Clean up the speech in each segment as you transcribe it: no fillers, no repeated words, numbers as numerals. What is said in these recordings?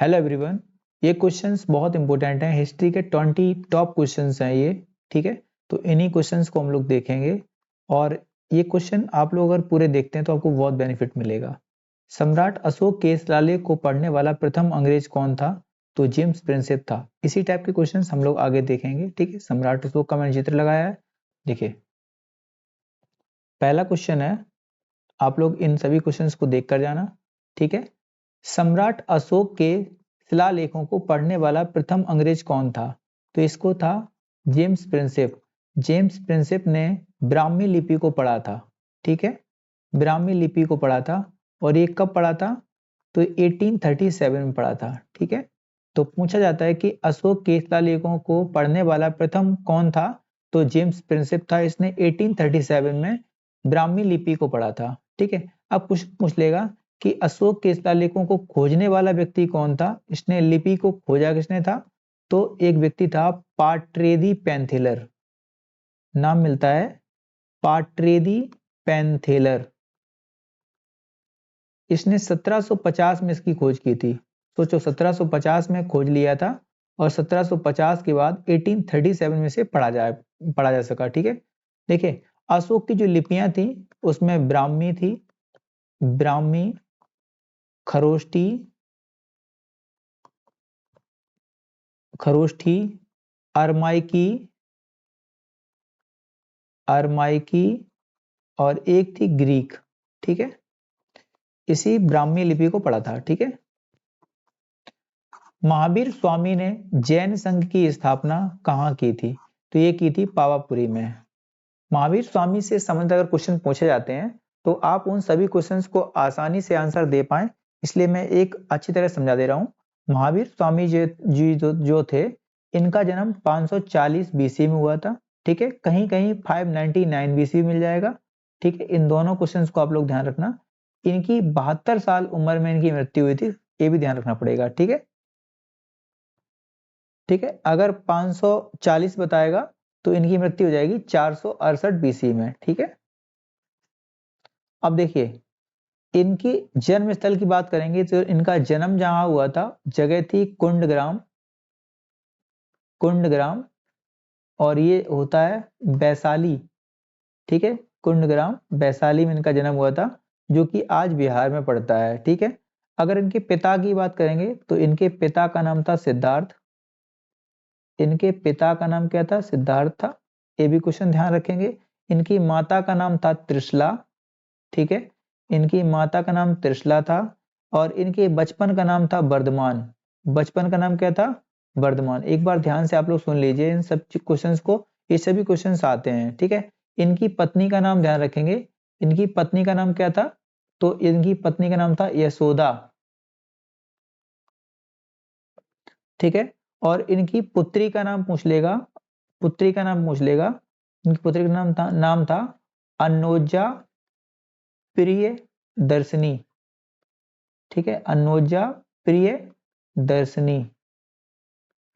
Hello everyone, ये questions बहुत important हैं। हिस्ट्री के 20 टॉप क्वेश्चंस हैं ये, ठीक है। तो इन्हीं क्वेश्चंस को हम लोग देखेंगे और ये क्वेश्चन आप लोग अगर पूरे देखते हैं तो आपको बहुत बेनिफिट मिलेगा। सम्राट अशोक के शिलालेख को पढ़ने वाला प्रथम अंग्रेज कौन था? तो जेम्स प्रिंसेप था। इसी टाइप के क्वेश्चंस हम लोग आगे देखेंगे, ठीक है। सम्राट अशोक का मैंने चित्र लगाया है, देखिए। पहला क्वेश्चन है, आप लोग इन सभी क्वेश्चंस को देख कर जाना, ठीक है। सम्राट अशोक के शिलालेखों को पढ़ने वाला प्रथम अंग्रेज कौन था? तो इसको था जेम्स प्रिंसेप। जेम्स प्रिंसेप ने ब्राह्मी लिपि को पढ़ा था, ठीक है। ब्राह्मी लिपि को पढ़ा था और ये कब पढ़ा था? तो 1837 में पढ़ा था, ठीक है। तो पूछा जाता है कि अशोक के शिलालेखों को पढ़ने वाला प्रथम कौन था? तो जेम्स प्रिंसेप था। इसने 1837 में ब्राह्मी लिपि को पढ़ा था, ठीक है। अब कुछ पूछ लेगा कि अशोक के शिलालेखों को खोजने वाला व्यक्ति कौन था? इसने लिपि को खोजा किसने था? तो एक व्यक्ति था पाट्रेदी पैंथेलर, नाम मिलता है पाट्रेदी पैंथेलर। इसने 1750 में इसकी खोज की थी। सोचो, 1750 में खोज लिया था और 1750 के बाद 1837 में से पढ़ा जा सका, ठीक है। देखिए, अशोक की जो लिपियां थी उसमें ब्राह्मी थी, ब्राह्मी, खरोष्ठी, खरोष्ठी, अरमाइकी, अरमाइकी और एक थी ग्रीक, ठीक है। इसी ब्राह्मी लिपि को पढ़ा था, ठीक है। महावीर स्वामी ने जैन संघ की स्थापना कहाँ की थी? तो ये की थी पावापुरी में। महावीर स्वामी से संबंधित अगर क्वेश्चन पूछे जाते हैं तो आप उन सभी क्वेश्चंस को आसानी से आंसर दे पाएं, इसलिए मैं एक अच्छी तरह समझा दे रहा हूं। महावीर स्वामी जी जो थे, इनका जन्म 540 बीसी में हुआ था, ठीक है। कहीं कहीं 599 बीसी मिल जाएगा, ठीक है। इन दोनों क्वेश्चंस को आप लोग ध्यान रखना। इनकी 72 साल उम्र में इनकी मृत्यु हुई थी, ये भी ध्यान रखना पड़ेगा, ठीक है। ठीक है, अगर 540 बताएगा तो इनकी मृत्यु हो जाएगी 468 बीसी में, ठीक है। अब देखिए, इनकी जन्म स्थल की बात करेंगे तो इनका जन्म जहां हुआ था, जगह थी कुंडग्राम, कुंडग्राम। और ये होता है वैशाली, ठीक है। कुंडग्राम वैशाली में इनका जन्म हुआ था, जो कि आज बिहार में पड़ता है, ठीक है। अगर इनके पिता की बात करेंगे तो इनके पिता का नाम था सिद्धार्थ। इनके पिता का नाम क्या था? सिद्धार्थ था। ये भी क्वेश्चन ध्यान रखेंगे। इनकी माता का नाम था त्रिशला, ठीक है। इनकी माता का नाम त्रिशला था और इनके बचपन का नाम था वर्धमान। बचपन का नाम क्या था? वर्धमान। एक बार ध्यान से आप लोग सुन लीजिए इन सब क्वेश्चंस को, ये सभी क्वेश्चंस आते हैं, ठीक है। इनकी पत्नी का नाम ध्यान रखेंगे। इनकी पत्नी का नाम क्या था? तो इनकी पत्नी का नाम था यशोदा, ठीक है। और इनकी पुत्री का नाम पूछ लेगा, पुत्री का नाम पूछ लेगा। इनकी पुत्री का नाम था अनोजा प्रिय दर्शनी, ठीक है। अनोजा प्रिय दर्शनी,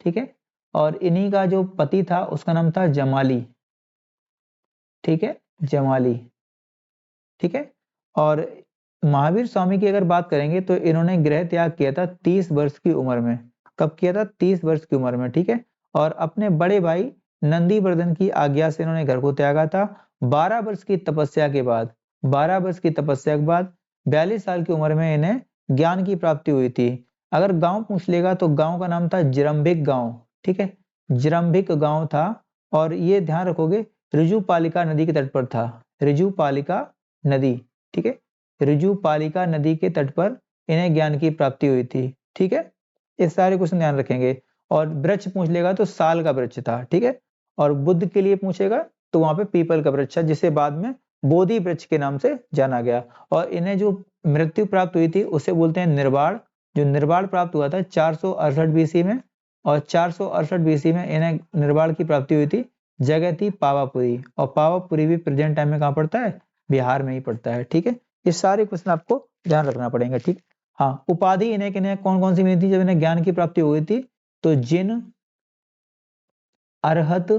ठीक है। और इन्हीं का जो पति था उसका नाम था जमाली, ठीक है, जमाली, ठीक है। और महावीर स्वामी की अगर बात करेंगे तो इन्होंने गृह त्याग किया था 30 वर्ष की उम्र में। कब किया था? 30 वर्ष की उम्र में, ठीक है। और अपने बड़े भाई नंदीवर्धन की आज्ञा से इन्होंने घर को त्यागा था 12 वर्ष की तपस्या के बाद। 12 वर्ष की तपस्या के बाद 42 साल की उम्र में इन्हें ज्ञान की प्राप्ति हुई थी। अगर गांव पूछ लेगा तो गांव का नाम था जिरम्भिक गांव, ठीक है। जिरम्भिक गांव था और ये ध्यान रखोगे ऋजुपालिका नदी के तट पर था। ऋजुपालिका नदी, ठीक है। ऋजुपालिका नदी के तट पर इन्हें ज्ञान की प्राप्ति हुई थी, ठीक है। ये सारे क्वेश्चन ध्यान रखेंगे। और वृक्ष पूछ लेगा तो साल का वृक्ष था, ठीक है। और बुद्ध के लिए पूछेगा तो वहां पे पीपल का वृक्ष था, जिसे बाद में बोधि वृक्ष के नाम से जाना गया। और इन्हें जो मृत्यु प्राप्त हुई थी उसे बोलते हैं निर्वाण। जो निर्वाण प्राप्त हुआ था 468 बीसी में, और 468 बीसी में इन्हें निर्वाण की प्राप्ति हुई थी। जगह थी पावापुरी, और पावापुरी भी प्रेजेंट टाइम में कहाँ पड़ता है? बिहार में ही पड़ता है, ठीक है। ये सारे क्वेश्चन आपको ध्यान रखना पड़ेगा, ठीक। हाँ, उपाधि इन्हें कौन कौन सी मिली थी जब इन्हें ज्ञान की प्राप्ति हुई थी? तो जिन, अरहत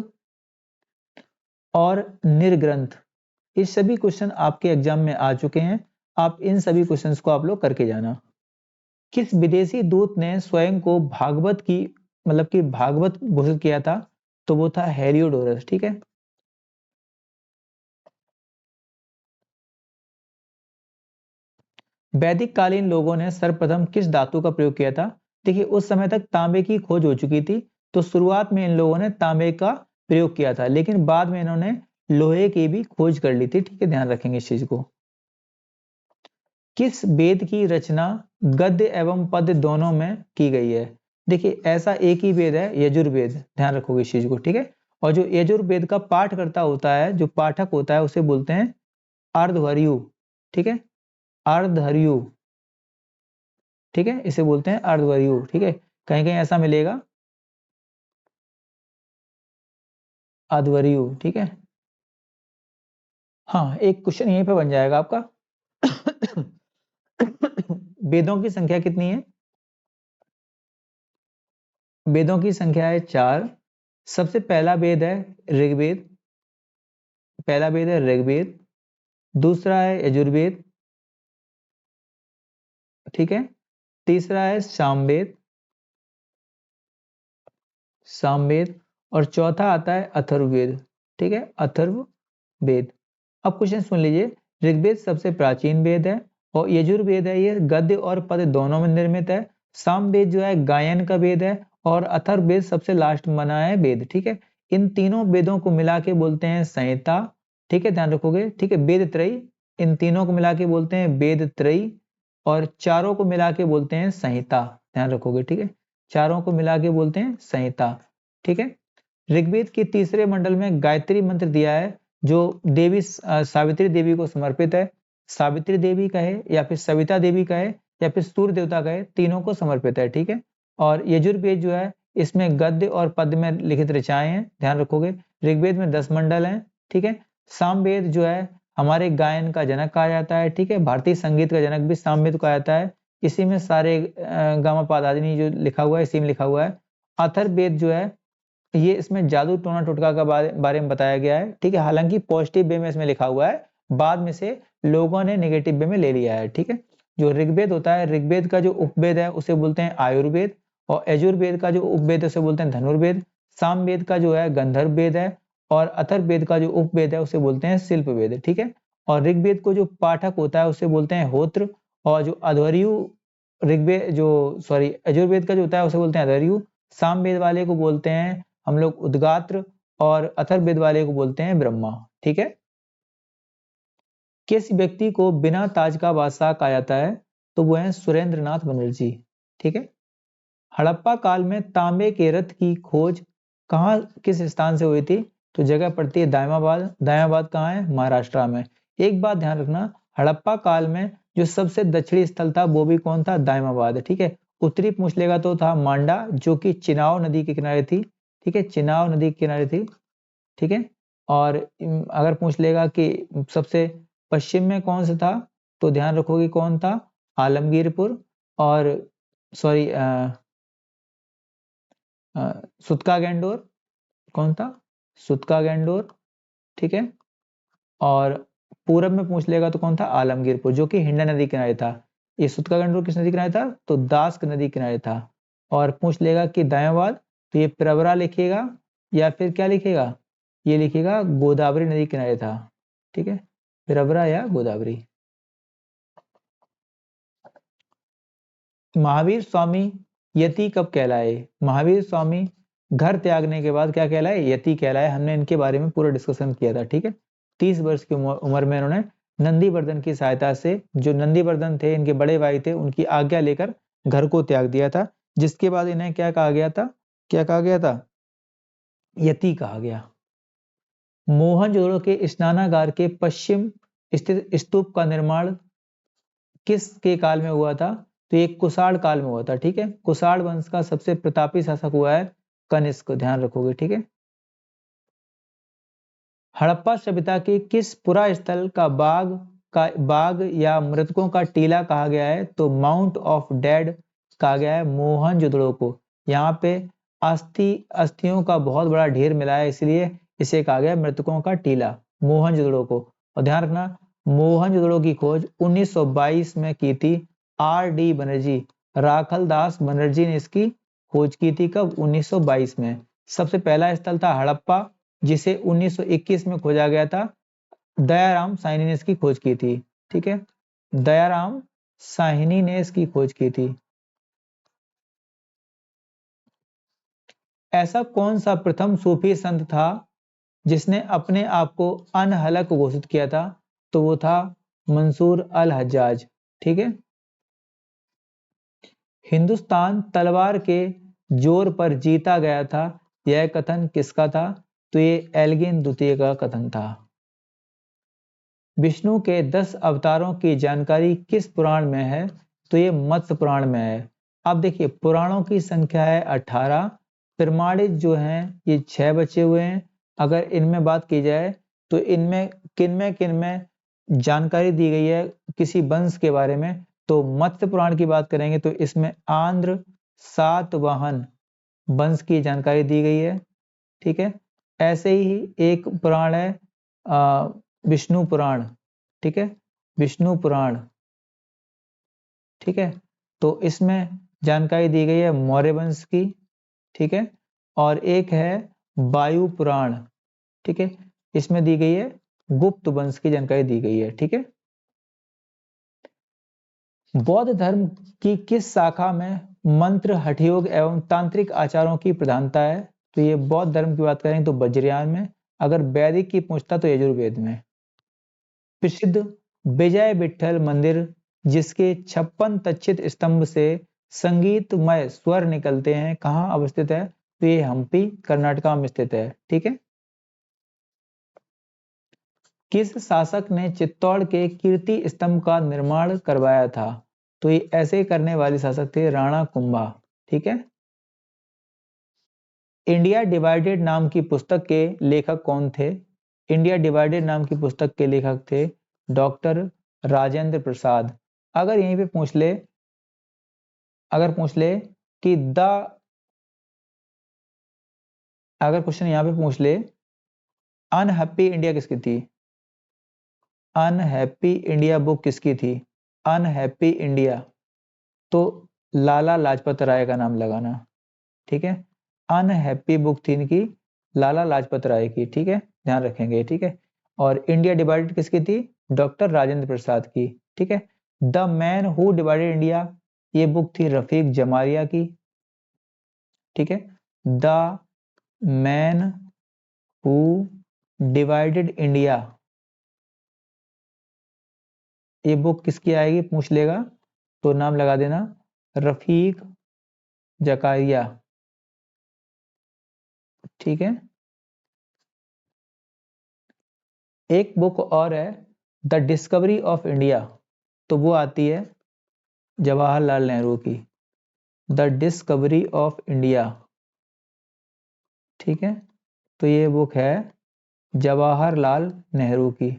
और निर्ग्रंथ। ये सभी क्वेश्चन आपके एग्जाम में आ चुके हैं। आप इन सभी क्वेश्चंस को आप लोग करके जाना। किस विदेशी दूत ने स्वयं को भागवत की मतलब कि भागवत घोषित किया था? तो वो था हेलियोडोरस। ठीक है। वैदिक कालीन लोगों ने सर्वप्रथम किस धातु का प्रयोग किया था? देखिए उस समय तक तांबे की खोज हो चुकी थी, तो शुरुआत में इन लोगों ने तांबे का प्रयोग किया था, लेकिन बाद में इन्होंने लोहे की भी खोज कर ली थी। ठीक है, ध्यान रखेंगे इस चीज को। किस वेद की रचना गद्य एवं पद्य दोनों में की गई है? देखिए ऐसा एक ही वेद है, यजुर्वेद। ध्यान रखोगे इस चीज को। ठीक है। और जो यजुर्वेद का पाठकर्ता होता है, जो पाठक होता है, उसे बोलते हैं अर्धवर्यु। ठीक है, अर्धवर्यु। ठीक है, इसे बोलते हैं अर्धवर्यु। ठीक है, कहीं कहीं ऐसा मिलेगा अर्धवर्यु। ठीक है। हाँ, एक क्वेश्चन यहीं पे बन जाएगा आपका। वेदों की संख्या कितनी है? वेदों की संख्या है 4। सबसे पहला वेद है ऋग्वेद। पहला वेद है ऋग्वेद। दूसरा है यजुर्वेद। ठीक है। तीसरा है सामवेद। सामवेद। और चौथा आता है अथर्ववेद। ठीक है, अथर्ववेद। अब क्वेश्चन सुन लीजिए। ऋग्वेद सबसे प्राचीन वेद है, और यजुर्वेद है ये गद्य और पद्य दोनों में निर्मित है। सामवेद जो है गायन का वेद है, और अथर्ववेद सबसे लास्ट में बना है वेद। ठीक है। इन तीनों वेदों को मिला के बोलते हैं संहिता। ठीक है, ध्यान रखोगे। ठीक है, वेद त्रयी। इन तीनों को मिला के बोलते हैं वेद त्रयी, और चारों को मिला के बोलते हैं संहिता। ध्यान रखोगे। ठीक है, चारों को मिला के बोलते हैं संहिता। ठीक है। ऋग्वेद के तीसरे मंडल में गायत्री मंत्र दिया है, जो देवी सावित्री देवी को समर्पित है। सावित्री देवी कहे या फिर सविता देवी कहे या फिर सूर्य देवता कहे, तीनों को समर्पित है। ठीक है। और यजुर्वेद जो है, इसमें गद्य और पद्य में लिखित ऋचाएं हैं। ध्यान रखोगे। ऋग्वेद में 10 मंडल हैं। ठीक है। सामवेद जो है हमारे गायन का जनक कहा जाता है। ठीक है, भारतीय संगीत का जनक भी सामवेद कहा जाता है। इसी में सारे गामा पादानी जो लिखा हुआ है, इसी में लिखा हुआ है। अथर्ववेद जो है, ये इसमें जादू टोना टोटका का बारे में बताया गया है। ठीक है, हालांकि पॉजिटिव वे में इसमें लिखा हुआ है, बाद में से लोगों ने नेगेटिव वे में ले लिया है। ठीक है। जो ऋग्वेद होता है, ऋग्वेद का जो उपवेद है उसे बोलते हैं आयुर्वेद, और यजुर्वेद का जो उपवेद है उसे बोलते हैं धनुर्वेद। सामवेद का जो है गंधर्व वेद है, और अथर्ववेद का जो उपवेद है उसे बोलते हैं शिल्प वेद। ठीक है। और ऋग्वेद को जो पाठक होता है उसे बोलते हैं होत्र, और जो अध्वर्यु ऋग्वेद जो सॉरी यजुर्वेद का जो होता है उसे बोलते हैं अध्वर्यु। सामवेद वाले को बोलते हैं हम लोग उद्गात्र, और अथर्ववेद वाले को बोलते हैं ब्रह्मा। ठीक है। किस व्यक्ति को बिना ताज का बादशाह कहा जाता है? तो वो है सुरेंद्र नाथ बनर्जी। ठीक है। हड़प्पा काल में तांबे के रथ की खोज कहाँ किस स्थान से हुई थी? तो जगह पड़ती है दायमाबाद। दायमाबाद कहाँ है? महाराष्ट्र में। एक बात ध्यान रखना, हड़प्पा काल में जो सबसे दक्षिणी स्थल था वो भी कौन था? दायमाबाद। ठीक है। उत्तरी पूछ लेगा तो था मांडा, जो कि चिनाव नदी के किनारे थी। ठीक है, चिनाव नदी के किनारे थी। ठीक है। और अगर पूछ लेगा कि सबसे पश्चिम में कौन सा था, तो ध्यान रखोगे कौन था? आलमगीरपुर। और सॉरी सुतका गैंडोर। कौन था? सुतका गैंडोर। ठीक है। और पूरब में पूछ लेगा तो कौन था? आलमगीरपुर, जो कि हिंडा नदी किनारे था। ये सुतका गैंडोर किस नदी किनारे था? तो दास्क नदी किनारे था। और पूछ लेगा कि दायाबाद, तो ये प्रवरा लिखेगा या फिर क्या लिखेगा? ये लिखेगा गोदावरी नदी किनारे था। ठीक है, प्रवरा या गोदावरी। महावीर स्वामी यति कब कहलाए? महावीर स्वामी घर त्यागने के बाद क्या कहलाए? यति कहलाए। हमने इनके बारे में पूरा डिस्कशन किया था। ठीक है। 30 वर्ष की उम्र में इन्होंने नंदीवर्धन की सहायता से, जो नंदीवर्धन थे इनके बड़े भाई थे, उनकी आज्ञा लेकर घर को त्याग दिया था, जिसके बाद इन्हें क्या कहा गया था? क्या कहा गया था? यति कहा गया। मोहनजोदड़ो के स्नानागार के पश्चिम स्थित स्तूप का निर्माण किसके काल में हुआ था? तो ये कुषाण काल में हुआ था। ठीक है। कुषाण वंश का सबसे प्रतापी शासक हुआ है कनिष्क। ध्यान रखोगे। ठीक है। हड़प्पा सभ्यता के किस पुरा स्थल का बाग या मृतकों का टीला कहा गया है? तो माउंट ऑफ डेड कहा गया है मोहनजोदड़ो को। यहाँ पे अस्थियों का बहुत बड़ा ढेर मिला है, इसलिए इसे कहा गया मृतकों का टीला, मोहनजोदड़ो को। और ध्यान रखना, मोहनजोदड़ो की खोज 1922 में की थी आर डी बनर्जी। राखल दास बनर्जी ने इसकी खोज की थी। कब? 1922 में। सबसे पहला स्थल था हड़प्पा, जिसे 1921 में खोजा गया था। दयाराम साहनी ने इसकी खोज की थी। ठीक है, दयाराम साहनी ने इसकी खोज की थी। ऐसा कौन सा प्रथम सूफी संत था जिसने अपने आप को अनहलक घोषित किया था? तो वो था मंसूर अल हज्जाज। ठीक है, हिंदुस्तान तलवार के जोर पर जीता गया था, यह कथन किसका था? तो ये एल्गिन द्वितीय का कथन था। विष्णु के 10 अवतारों की जानकारी किस पुराण में है? तो ये मत्स्य पुराण में है। अब देखिए, पुराणों की संख्या है 18, प्रमाणित जो हैं ये 6 बचे हुए हैं। अगर इनमें बात की जाए तो इनमें किनमें जानकारी दी गई है किसी वंश के बारे में, तो मत्स्य पुराण की बात करेंगे तो इसमें आंध्र सातवाहन वंश की जानकारी दी गई है। ठीक है, ऐसे ही एक पुराण है विष्णु पुराण। ठीक है, विष्णु पुराण। ठीक है, तो इसमें जानकारी दी गई है मौर्य वंश की। ठीक है, और एक है वायु पुराण। ठीक है, इसमें दी गई है गुप्त वंश की जानकारी दी गई है। ठीक है, बौद्ध धर्म की किस शाखा में मंत्र, हठयोग एवं तांत्रिक आचारों की प्रधानता है? तो ये बौद्ध धर्म की बात करें तो वज्रयान में। अगर वैदिक की पूछता तो यजुर्वेद में। प्रसिद्ध विजय विठ्ठल मंदिर जिसके 56 तक्षित स्तंभ से संगीतमय स्वर निकलते हैं, कहाँ अवस्थित है? तो ये हम्पी कर्नाटका में स्थित है। ठीक है, किस शासक ने चित्तौड़ के कीर्ति स्तंभ का निर्माण करवाया था? तो ये ऐसे करने वाले शासक थे राणा कुंभा। ठीक है, इंडिया डिवाइडेड नाम की पुस्तक के लेखक कौन थे? इंडिया डिवाइडेड नाम की पुस्तक के लेखक थे डॉक्टर राजेंद्र प्रसाद। अगर यहीं पे पूछ ले, अगर पूछ ले कि अगर क्वेश्चन यहाँ पे पूछ ले अनहैप्पी इंडिया किसकी थी? अनहैप्पी इंडिया बुक किसकी थी? अनहैप्पी इंडिया, तो लाला लाजपत राय का नाम लगाना। ठीक है, अनहैप्पी बुक थी इनकी लाला लाजपत राय की। ठीक है, ध्यान रखेंगे। ठीक है, और इंडिया डिवाइडेड किसकी थी? डॉक्टर राजेंद्र प्रसाद की। ठीक है, the man who divided India, ये बुक थी रफीक जमारिया की। ठीक है, the man who divided India, ये बुक किसकी आएगी पूछ लेगा तो नाम लगा देना रफीक जकारिया। ठीक है, एक बुक और है द डिस्कवरी ऑफ इंडिया, तो वो आती है जवाहरलाल नेहरू की, द डिस्कवरी ऑफ इंडिया। ठीक है, तो ये बुक है जवाहरलाल नेहरू की।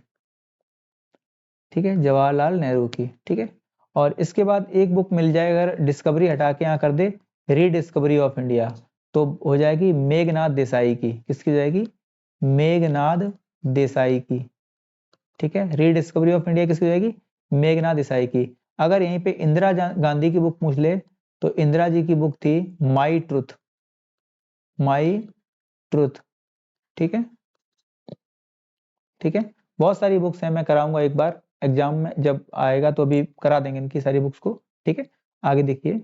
ठीक है, जवाहरलाल नेहरू की। ठीक है, और इसके बाद एक बुक मिल जाए, अगर डिस्कवरी हटा के यहाँ कर दे रीडिस्कवरी ऑफ इंडिया, तो हो जाएगी मेघनाथ देसाई की। किसकी जाएगी? मेघनाथ देसाई की। ठीक है, रीडिस्कवरी ऑफ इंडिया किसकी जाएगी? मेघनाथ देसाई की। अगर यहीं पे इंदिरा गांधी की बुक पूछ ले तो इंदिरा जी की बुक थी माई ट्रुथ, माई ट्रुथ। ठीक है, ठीक है, बहुत सारी बुक्स हैं, मैं कराऊंगा एक बार एग्जाम में जब आएगा तो अभी करा देंगे इनकी सारी बुक्स को। ठीक है, आगे देखिए,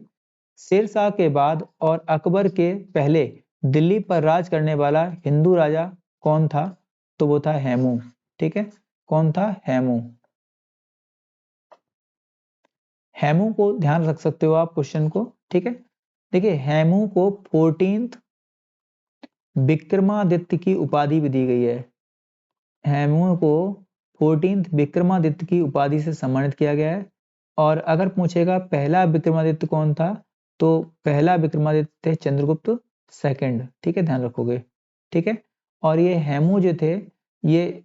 शेरशाह के बाद और अकबर के पहले दिल्ली पर राज करने वाला हिंदू राजा कौन था? तो वो था हेमू। ठीक है, कौन था? हेमू। हेमू को ध्यान रख सकते हो आप क्वेश्चन को। ठीक है, देखिए हेमू को 14th विक्रमादित्य की उपाधि भी दी गई है। हेमू को 14th विक्रमादित्य की उपाधि से सम्मानित किया गया है। और अगर पूछेगा पहला विक्रमादित्य कौन था, तो पहला विक्रमादित्य चंद्रगुप्त सेकंड। ठीक है, ध्यान रखोगे। ठीक है, और ये हेमू जो थे ये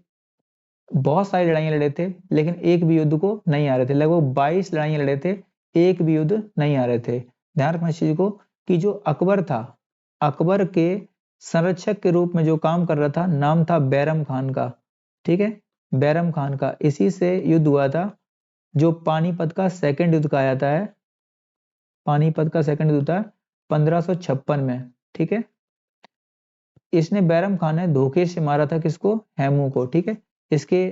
बहुत सारी लड़ाइयां लड़े थे, लेकिन एक भी युद्ध को नहीं आ रहे थे। लगभग 22 लड़ाइयां लड़े थे, एक भी युद्ध नहीं आ रहे थे। ध्यान रखना इस चीज को कि जो अकबर था, अकबर के संरक्षक के रूप में जो काम कर रहा था, नाम था बैरम खान का। ठीक है, बैरम खान का, इसी से युद्ध हुआ था जो पानीपत का सेकंड युद्ध कहा जाता है। पानीपत का सेकंड युद्ध होता है 1556 में, ठीक है। इसने बैरम खान ने धोखे से मारा था किसको? हेमू को, ठीक है। इसके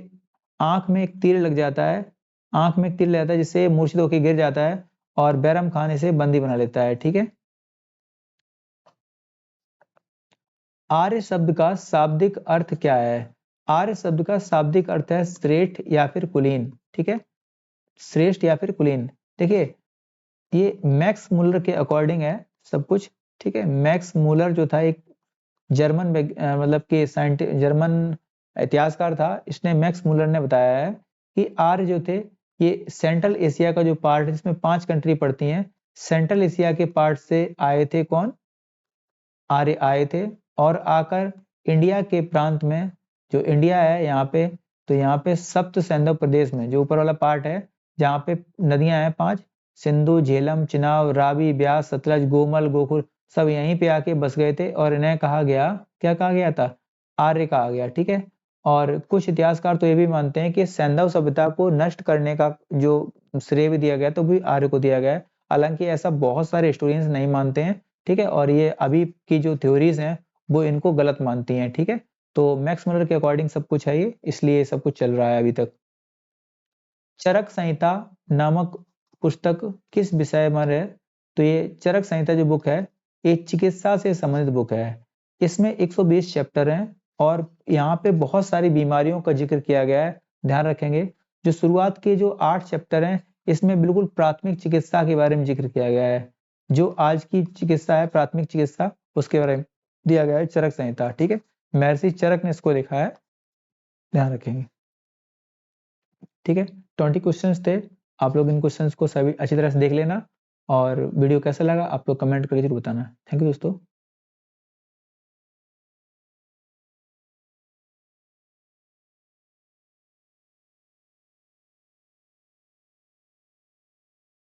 आंख में एक तीर लग जाता है, आंख में एक तीर लग जाता है जिससे मूर्छित होकर गिर जाता है और बैरम खान इसे बंदी बना लेता है, ठीक है। आर्य शब्द का शाब्दिक अर्थ क्या है? आर्य शब्द का शाब्दिक अर्थ है श्रेष्ठ या फिर कुलीन, ठीक है, श्रेष्ठ या फिर कुलीन। देखिए ये मैक्स मुलर के अकॉर्डिंग है सब कुछ, ठीक है। मैक्स मुलर जो था एक जर्मन मतलब कि जर्मन इतिहासकार था। इसने मैक्स मुलर ने बताया है कि आर्य जो थे ये सेंट्रल एशिया का जो पार्ट है जिसमें 5 कंट्री पड़ती हैं, सेंट्रल एशिया के पार्ट से आए थे। कौन? आर्य आए थे और आकर इंडिया के प्रांत में, जो इंडिया है यहाँ पे, तो यहाँ पे सप्त सैंधव प्रदेश में जो ऊपर वाला पार्ट है जहाँ पे नदियां हैं 5, सिंधु, झेलम, चिनाब, रावी, ब्यास, सतलज, गोमल, गोकुल, सब यहीं पे आके बस गए थे और इन्हें कहा गया, क्या कहा गया था? आर्य कहा गया, ठीक है। और कुछ इतिहासकार तो ये भी मानते हैं कि सैंधव सभ्यता को नष्ट करने का जो श्रेय भी दिया गया तो भी आर्य को दिया गया है। हालांकि ऐसा बहुत सारे हिस्टोरियंस नहीं मानते हैं, ठीक है। और ये अभी की जो थ्योरीज हैं वो इनको गलत मानती हैं, ठीक है। तो मैक्स मुलर के अकॉर्डिंग सब कुछ है ये, इसलिए सब कुछ चल रहा है अभी तक। चरक संहिता नामक पुस्तक किस विषय में है? तो ये चरक संहिता जो बुक है ये चिकित्सा से संबंधित बुक है। इसमें 120 चैप्टर हैं और यहाँ पे बहुत सारी बीमारियों का जिक्र किया गया है। ध्यान रखेंगे जो शुरुआत के जो 8 चैप्टर हैं इसमें बिल्कुल प्राथमिक चिकित्सा के बारे में जिक्र किया गया है। जो आज की चिकित्सा है, प्राथमिक चिकित्सा, उसके बारे में दिया गया है चरक संहिता, ठीक है। महर्षि चरक ने इसको लिखा है, ध्यान रखेंगे, ठीक है। 20 क्वेश्चंस थे, आप लोग इन क्वेश्चंस को सभी अच्छी तरह से देख लेना और वीडियो कैसा लगा आप लोग कमेंट करके जरूर बताना। थैंक यू दोस्तों।